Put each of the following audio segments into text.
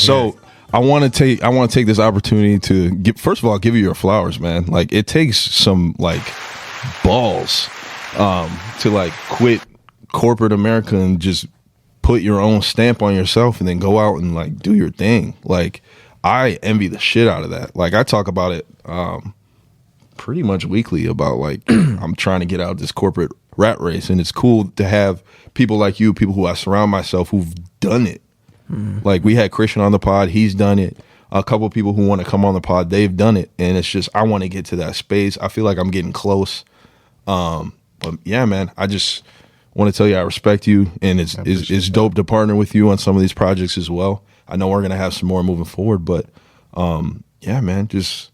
So I want to take this opportunity to first of all give you your flowers, man. Like it takes some like balls to like quit corporate America and just put your own stamp on yourself and then go out and like do your thing. Like I envy the shit out of that. Like I talk about it pretty much weekly about like I'm trying to get out of this corporate rat race, and it's cool to have people like you, people who I surround myself who've done it. Like we had Christian on the pod, he's done it. A couple of people who want to come on the pod, they've done it, and it's just I want to get to that space. I feel like I'm getting close. But yeah, man, I just want to tell you I respect you, and it's dope to partner with you on some of these projects as well. I know we're gonna have some more moving forward, but yeah, man, just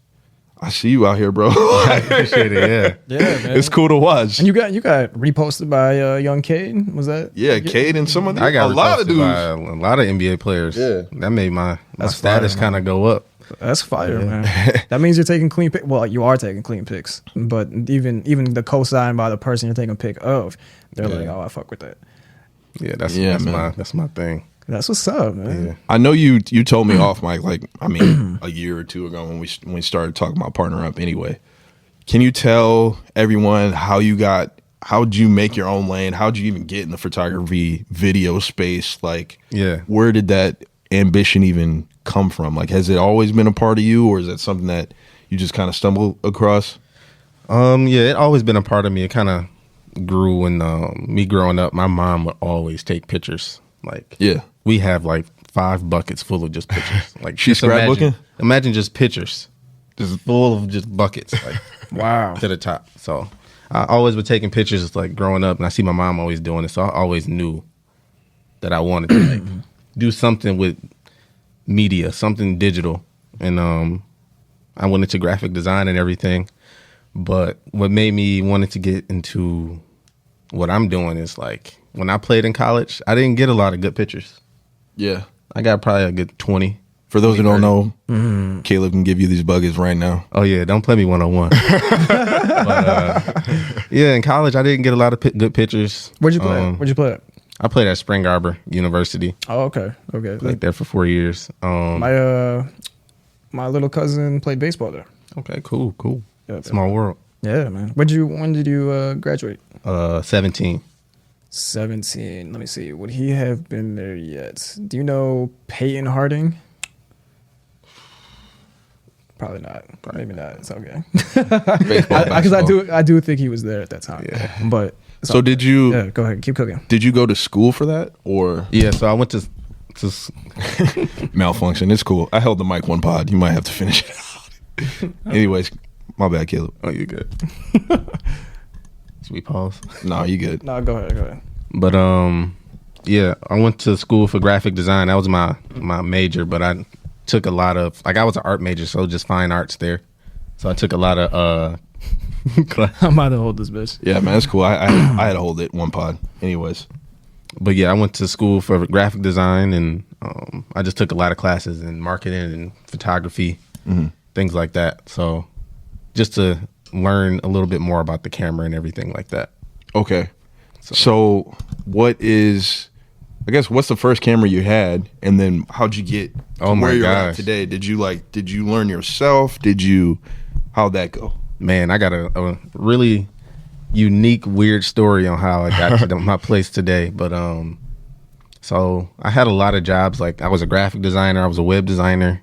I see you out here, bro. I appreciate it. Yeah, man. It's cool to watch. And you got reposted by Young Cade. Was that? Yeah, Cade and some of I got a lot of dudes. by a lot of NBA players. Yeah. That made my That's status fire, kind of go up. That's fire, man. That means you're taking clean picks. Well, you are taking clean picks, but even the co-sign by the person you're taking a pick of, they're like, oh, I fuck with that. Yeah, that's my thing. That's what's up, man. Yeah. I know you told me off mic, like I mean a year or two ago when we started talking about partner up anyway. Can you tell everyone how'd you make your own lane? How'd you even get in the photography video space? Like where did that ambition even come from? Like has it always been a part of you, or is that something that you just kind of stumbled across? Yeah, it always been a part of me. It kind of grew when me growing up. My mom would always take pictures. Like we have like 5 buckets full of just pictures. Like she's scrapbooking. Imagine just pictures, just full of just buckets. Like wow, to the top. So I always been taking pictures like growing up, and I see my mom always doing it. So I always knew that I wanted to like do something with media, something digital, and I went into graphic design and everything. But what made me wanted to get into what I'm doing is like when I played in college, I didn't get a lot of good pictures. Yeah. I got probably a good 20. For those who don't know, Caleb can give you these buckets right now. Oh, yeah. Don't play me one-on-one. But, yeah, in college, I didn't get a lot of good pictures. Where'd you play? Where'd you play at? I played at Spring Arbor University. Oh, okay. Okay. Played there for 4 years. My little cousin played baseball there. Okay, cool. Yeah, Small world. Yeah, man. When did you graduate? 17. 17. Let me see. Would he have been there yet? Do you know Peyton Harding? Probably not. Maybe not. It's okay. Because I do think he was there at that time. Yeah. But so did you? Yeah. Go ahead. Keep cooking. Did you go to school for that, or? Yeah. So I went to malfunction. It's cool. I held the mic one pod. You might have to finish it out. Anyways, my bad, Caleb. Oh, you good? Should we pause? No, you good. No, go ahead. But yeah, I went to school for graphic design. That was my major, but I took a lot of I was an art major, so just fine arts there. So I took a lot of I'm about to hold this bitch. Yeah, man, that's cool. I had to hold it one pod. Anyways. But yeah, I went to school for graphic design, and I just took a lot of classes in marketing and photography, things like that. So just to learn a little bit more about the camera and everything like that. Okay. So what's the first camera you had, and then how'd you get to where you're at today? Did you learn yourself? How'd that go? Man, I got a really unique, weird story on how I got to my place today. But so I had a lot of jobs. Like I was a graphic designer, I was a web designer,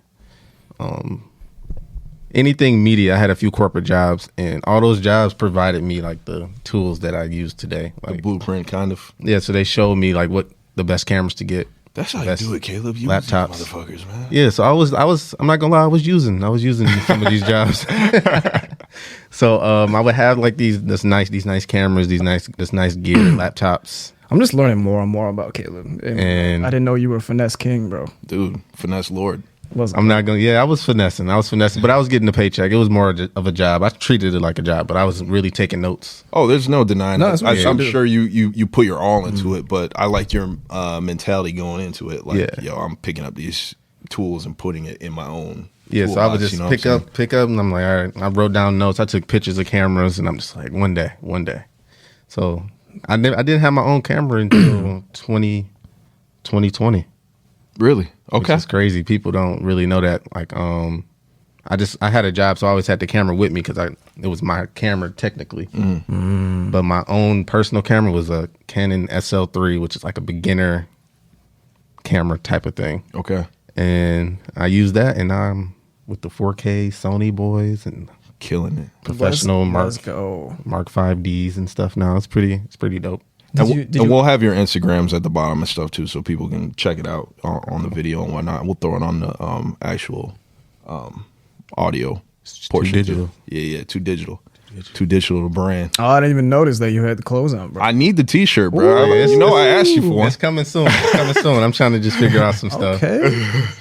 anything media. I had a few corporate jobs, and all those jobs provided me like the tools that I use today. Like the blueprint, kind of. Yeah, so they showed me like what the best cameras to get. That's how you do it, Caleb. You laptops, motherfuckers, man. Yeah, so I was. I'm not gonna lie, I was using some of these jobs. So I would have like these nice cameras, this nice gear, laptops. I'm just learning more and more about Caleb, and I didn't know you were finesse king, bro. Dude, finesse lord. I'm not gonna. Yeah, I was finessing, but I was getting a paycheck. It was more of a job. I treated it like a job, but I was really taking notes. Oh, there's no denying that. I'm sure sure you put your all into it, but I like your mentality going into it. Like, yo, I'm picking up these tools and putting it in my own. Yeah, so I would just pick up, and I'm like, all right. I wrote down notes. I took pictures of cameras, and I'm just like, one day. So I didn't have my own camera until 2020. Really? Okay. It's crazy. People don't really know that. Like, I had a job, so I always had the camera with me because it was my camera technically. But my own personal camera was a Canon SL3, which is like a beginner camera type of thing. Okay. And I use that, and I'm with the 4K Sony boys and Killing it. professional Let's go. Mark 5Ds and stuff now. It's pretty dope. And we'll have your Instagrams at the bottom and stuff too, so people can check it out on the video and whatnot. We'll throw it on the actual audio portion. Too digital. Too. Yeah, too digital. Too digital to brand. Oh, I didn't even notice that you had the clothes on, bro. I need the T-shirt, bro. Ooh, I asked you for It's it. coming soon. I'm trying to just figure out some stuff. Okay.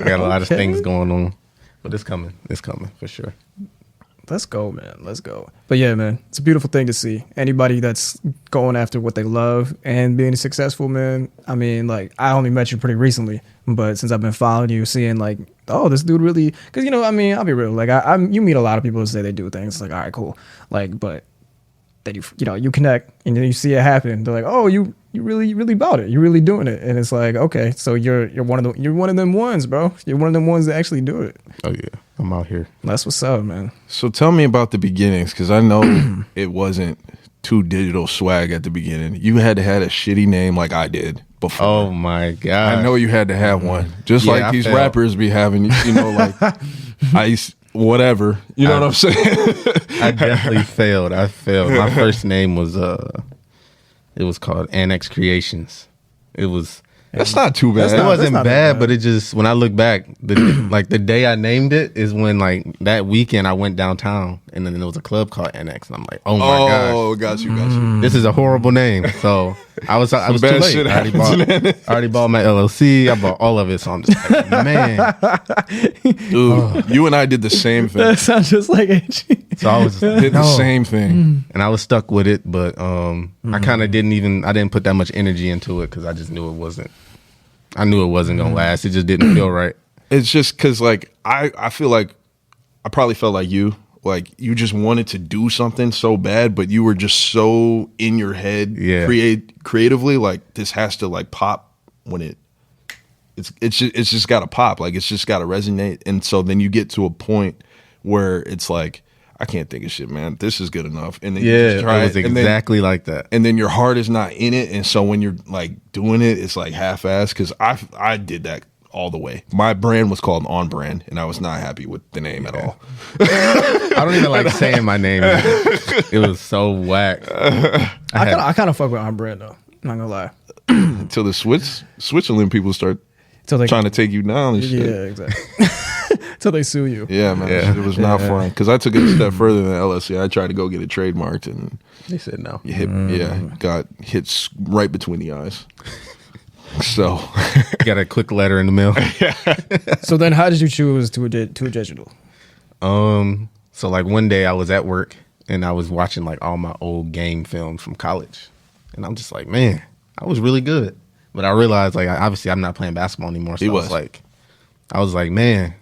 I got a lot of things going on, but it's coming. It's coming for sure. Let's go, man. Let's go. But yeah, man, it's a beautiful thing to see. Anybody that's going after what they love and being successful, man. I mean, like, I only met you pretty recently, but since I've been following you, seeing like, oh, this dude really, because I mean, I'll be real. Like, you meet a lot of people who say they do things. Like, all right, cool. Like, but then you connect and then you see it happen. They're like, oh, you really about it. You're really doing it, and it's like, okay, so you're one of them ones, bro. You're one of them ones that actually do it. Oh yeah, I'm out here. That's what's up, man. So tell me about the beginnings, because I know it wasn't too digital swag at the beginning. You had to have a shitty name like I did before. Oh my god! I know you had to have one, just Yeah, like I these felt- rappers be having, like Ice, whatever. You know what I'm saying? I definitely failed. I failed. My first name was it was called Annex Creations. It was. That's not too bad. It wasn't not bad, that bad. but it just when I look back, the day I named it is when like that weekend I went downtown and then there was a club called Annex and I'm like, oh my gosh, got you. this is a horrible name. So I was too bad late. shit I already, happens, I already bought my LLC. I bought all of it. So I'm just like, man. Dude, you and I did the same thing. That sounds just like AG. So I was just like, Did the no. same thing. And I was stuck with it, but I kind of didn't put that much energy into it because I just knew it wasn't. I knew it wasn't gonna last. It just didn't feel right. It's just because, like, I feel like I probably felt like you just wanted to do something so bad, but you were just so in your head, Yeah. creatively, like this has to like pop when it's just got to pop, like it's just got to resonate, and so then you get to a point where it's like, I can't think of shit, man. This is good enough, and then you Yeah, just try it was and then- exactly like that. and then your heart is not in it, and so when you're like doing it, it's like half-assed. Because I did that all the way. My brand was called On Brand, and I was not happy with the name at all. I don't even like saying my name. It was so whack. I kind of fuck with our brand though. Not gonna lie. Until the Switzerland people start Till they trying to take you down and shit. yeah, exactly. Till they sue you. Yeah, man, Yeah. it was not fun. Because I took it a step further than LSC. I tried to go get it trademarked, and They said no. you got hit right between the eyes. So Got a quick letter in the mail. So then, how did you choose to a digital? So like one day I was at work and I was watching like all my old game films from college, and I'm just like, man, I was really good. But I realized like obviously I'm not playing basketball anymore. So I was like, man,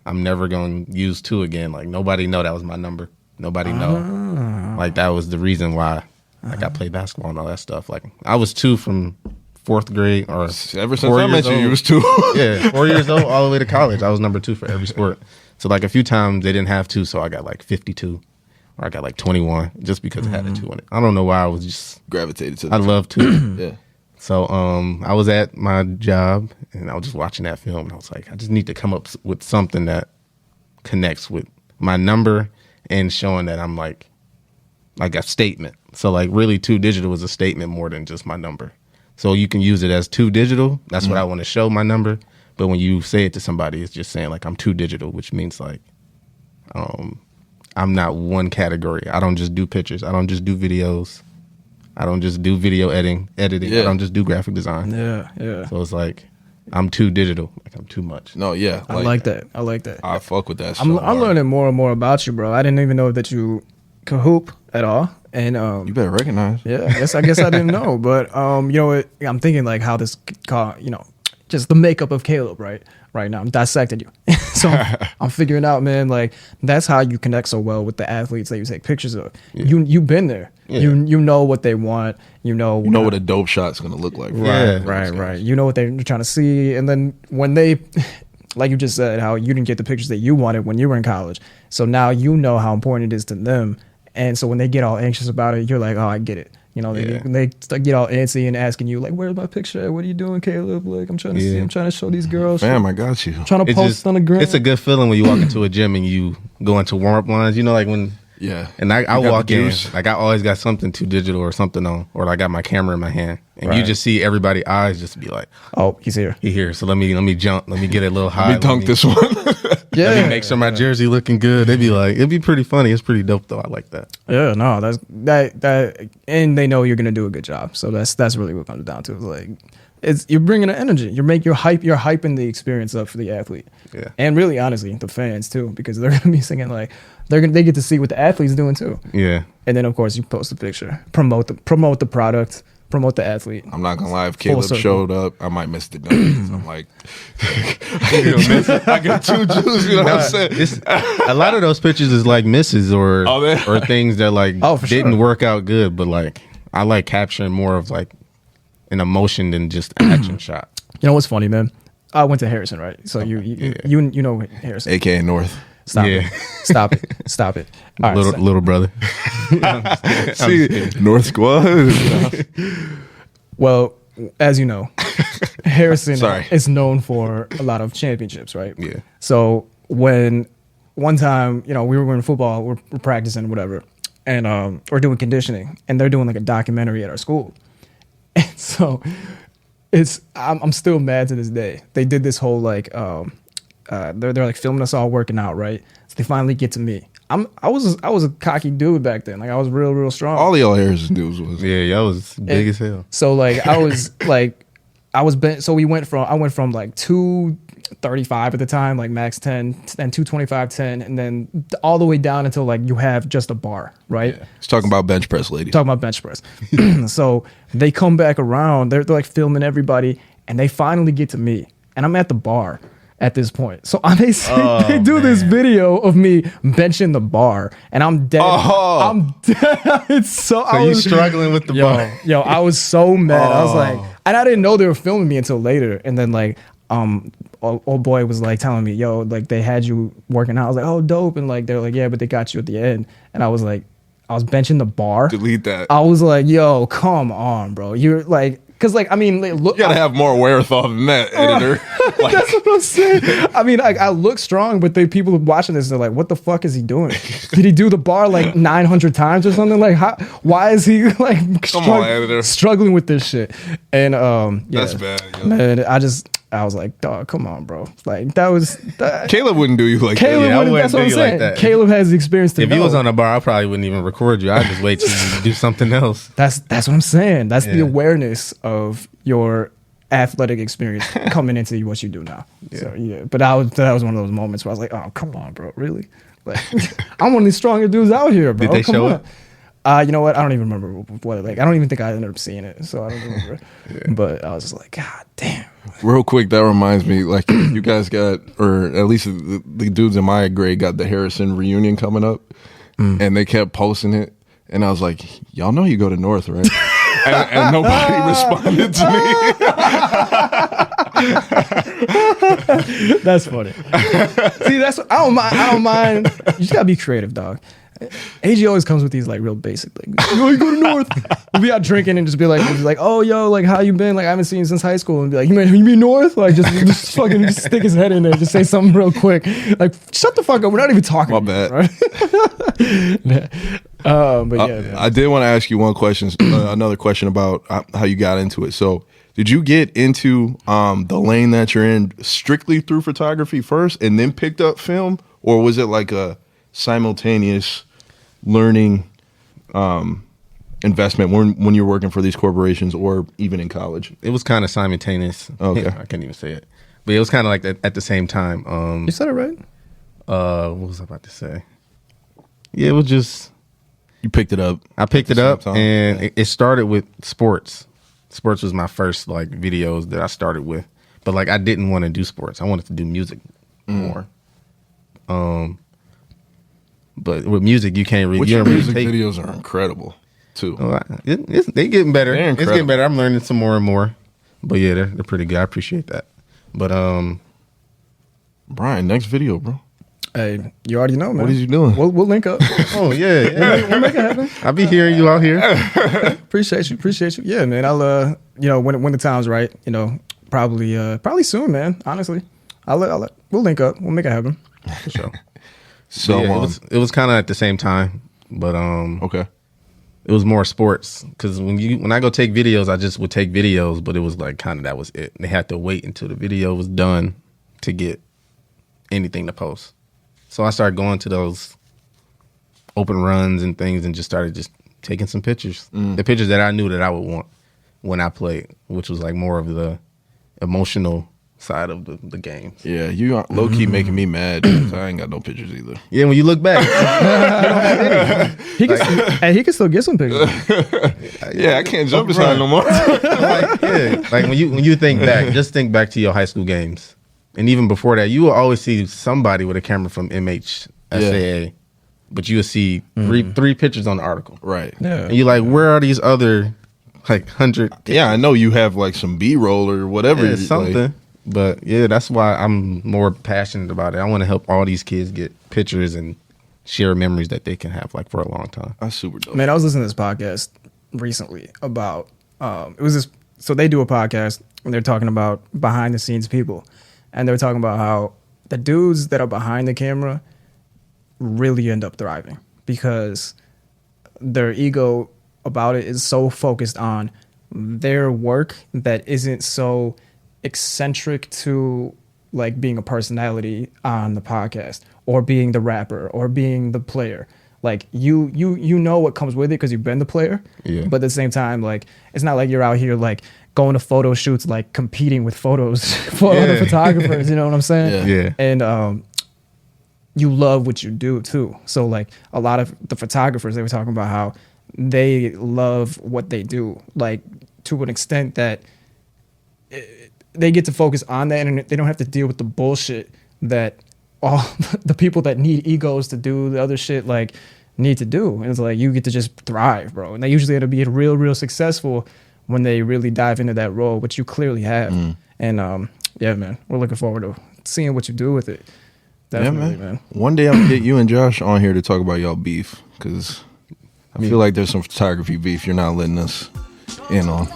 I'm never gonna use 2 again. Like nobody know that was my number. Nobody know. Like that was the reason why like I played basketball and all that stuff. Like I was 2 from 4th grade or ever since 4 I met years you, you old. was 2. Yeah, 4 years old all the way to college. I was number 2 for every sport. So like a few times they didn't have 2, so I got like 52 or I got like 21 just because I had a 2 in it. I don't know why I was just Gravitated to I love 2. yeah. So I was at my job and I was just watching that film and I was like, I just need to come up with something that connects with my number and showing that I'm like a statement. So like really 2 digital was a statement more than just my number. So you can use it as 2 digital. That's what I want to show my number. But when you say it to somebody, it's just saying like I'm 2 digital, which means like I'm not one category. I don't just do pictures. I don't just do videos. I don't just do video editing. Yeah. I don't just do graphic design. Yeah. So it's like I'm too digital. Like I'm too much. No, yeah. I like that. I like that. I fuck with that. I'm so hard. learning more and more about you, bro. I didn't even know that you could hoop at all. And You better recognize. yeah, I guess I didn't know. But you know what? I'm thinking like how this car, just the makeup of Caleb right now. I'm dissecting you. So I'm figuring out, man, like that's how you connect so well with the athletes that you take pictures of. You've been there. Yeah. You know what they want. You know what a dope shot's gonna look like. Right. You know what they're trying to see, and then when they, like you just said, how you didn't get the pictures that you wanted when you were in college. So now you know how important it is to them, and so when they get all anxious about it, you're like, oh, I get it. You know, they get all antsy and asking you like, "Where's my picture? What are you doing, Caleb? Like, I'm trying to see. I'm trying to show these girls. Fam, I got you. I'm trying to post on the gram." It's a good feeling when you walk into a gym and you go into warm up lines. You know, like when. Yeah. And I walk in, like I always got something too digital or something on, or I got my camera in my hand, and you just see everybody's eyes just be like, "Oh, he's here. He's here." So let me jump. Let me get a little high. Let me dunk this one. Let me make sure my jersey looking good. They'd be like, it'd be pretty funny. It's pretty dope though. I like that. Yeah, no, that, and they know you're gonna do a good job. So that's really what it comes down to. It's you're bringing an energy. You're hyping the experience up for the athlete. Yeah. And really, honestly, the fans too, because they're gonna be singing like they get to see what the athlete's doing too. Yeah. And then of course you post a picture, promote the product, promote the athlete. I'm not gonna lie, if Caleb showed up, I might miss the dunk. I'm like, I got 2 Jews. You know what I'm saying? A lot of those pictures is like misses or things that like didn't work out good, but like I like capturing more of like an emotion than just an action shot. You know what's funny, man? I went to Harrison, right? So you know Harrison, aka North. Stop it. Stop it. All right, little brother. See, North Squad. Well, as you know, Harrison Sorry. is known for a lot of championships, right? Yeah. So when one time, we were in football, we're practicing, whatever, and we're doing conditioning, and they're doing like a documentary at our school. And so I'm still mad to this day. They did this whole like they're like filming us all working out, right? So they finally get to me. I was a cocky dude back then. Like I was real strong. All y'all Harrison dudes was. Yeah, y'all was big as hell. So like I was bent. So I went from like 235 at the time, like max 10, then 225, 10, and then all the way down until like you have just a bar, right? Yeah. It's talking about bench press, lady. Talking about bench press. So they come back around. They're like filming everybody, and they finally get to me, and I'm at the bar at this point. So they do this video of me benching the bar, and I'm dead. I'm dead. It's so you struggling with the bar. Yo, I was so mad. I was like, and I didn't know they were filming me until later. And then like, old boy was like telling me, yo, like they had you working out. I was like, oh, dope. And like, they're like, yeah, but they got you at the end. And I was like, I was benching the bar. Delete that. I was like, yo, come on, bro. You're like, because like, I mean, look, you gotta have more wherewithal than that, editor. Like, that's what I'm saying. I mean, I look strong, but the people watching this, they're like, what the fuck is he doing? Did he do the bar like 900 times or something? Like, why is he like struggling with this shit? And that's bad. Yo. Man, I was like, dog, come on, bro. Like Caleb wouldn't do you like Caleb that. That's what I'm saying. Like that. Caleb has the experience to If he was on a bar, I probably wouldn't even record you. I'd just wait till you do something else. That's what I'm saying. That's the awareness of your athletic experience coming into what you do now. Yeah. So but that was one of those moments where I was like, oh, come on, bro, really? Like, I'm one of these stronger dudes out here, bro. Did they show it? You know what? I don't even remember what. Like, I don't even think I ended up seeing it, so I don't remember. But I was just like, God damn. Real quick, that reminds me, like you guys got, or at least the dudes in my grade got the Harrison reunion coming up, and they kept posting it, and I was like, y'all know you go to North, right? and nobody responded to me. That's funny. See, I don't mind. You just gotta be creative, dog. AG always comes with these like real basic things. Like, you go to North. We'll be out drinking and just be like, oh yo, like how you been? Like I haven't seen you since high school. And be like, you mean North? Like just fucking just stick his head in there, just say something real quick. Like shut the fuck up. We're not even talking. My bad. Right? But yeah, I did want to ask you one question, another question about how you got into it. So did you get into the lane that you're in strictly through photography first and then picked up film, or was it like a simultaneous learning investment when you're working for those corporations or even in college? It was kind of simultaneous. Okay. I can't even say it. But it was kind of like at the same time. You said it right. What was I about to say? Yeah, it was just... You picked it up. I picked it up, and it started with sports. Sports was my first like videos that I started with but like I didn't want to do sports. I wanted to do music more. But with music, you can't really. Which You your don't really music take, videos are incredible too. they getting better. They're It's getting incredible. better. I'm learning some more and more. But yeah, they're pretty good. I appreciate that. But Brian, next video, bro. Hey, you already know, man. What is you doing? We'll link up. oh yeah, We'll make it happen. I'll be hearing you out here. Appreciate you. Yeah, man. I'll when the time's right, probably soon, man. Honestly, we'll link up. We'll make it happen. For sure. So Yeah, it was kind of at the same time, but okay. it was more sports because when I go take videos, I just would take videos, but it was like kind of that was it. They had to wait until the video was done to get anything to post. So I started going to those open runs and things and just started just taking some pictures. The pictures that I knew that I would want when I played, which was like more of the emotional side of the game. Yeah, you are low key making me mad. 'Cause I ain't got no pictures either. Yeah, when you look back, He can still get some pictures. Yeah, I can't jump as high no more. like when you think back, just think back to your high school games. And even before that, you will always see somebody with a camera from MHSAA, but you will see three pictures on the article. Right. Yeah. And you're like, where are these other like 100? Yeah, I know you have like some B-roll or whatever. Yeah, you- something. like- But yeah, that's why I'm more passionate about it. I want to help all these kids get pictures and share memories that they can have like for a long time. that's super dope. Man, I was listening to this podcast recently about it was this. So they do a podcast and they're talking about behind the scenes people, and they're talking about how the dudes that are behind the camera really end up thriving because their ego about it is so focused on their work that isn't so eccentric to like being a personality on the podcast or being the rapper or being the player. Like you know what comes with it because you've been the player. Yeah. But at the same time, like it's not like you're out here like going to photo shoots, like competing with photos for other photographers. You know what I'm saying? Yeah. And you love what you do too. So like a lot of the photographers, they were talking about how they love what they do, like to an extent that they get to focus on that and they don't have to deal with the bullshit that all the people that need egos to do the other shit like need to do. And it's like you get to just thrive, bro. And they usually end up being real successful when they really dive into that role, which you clearly have. And yeah, man, we're looking forward to seeing what you do with it. Definitely, yeah, man. One day I'm gonna get you and Josh on here to talk about y'all beef because I feel like there's some photography beef you're not letting us in on.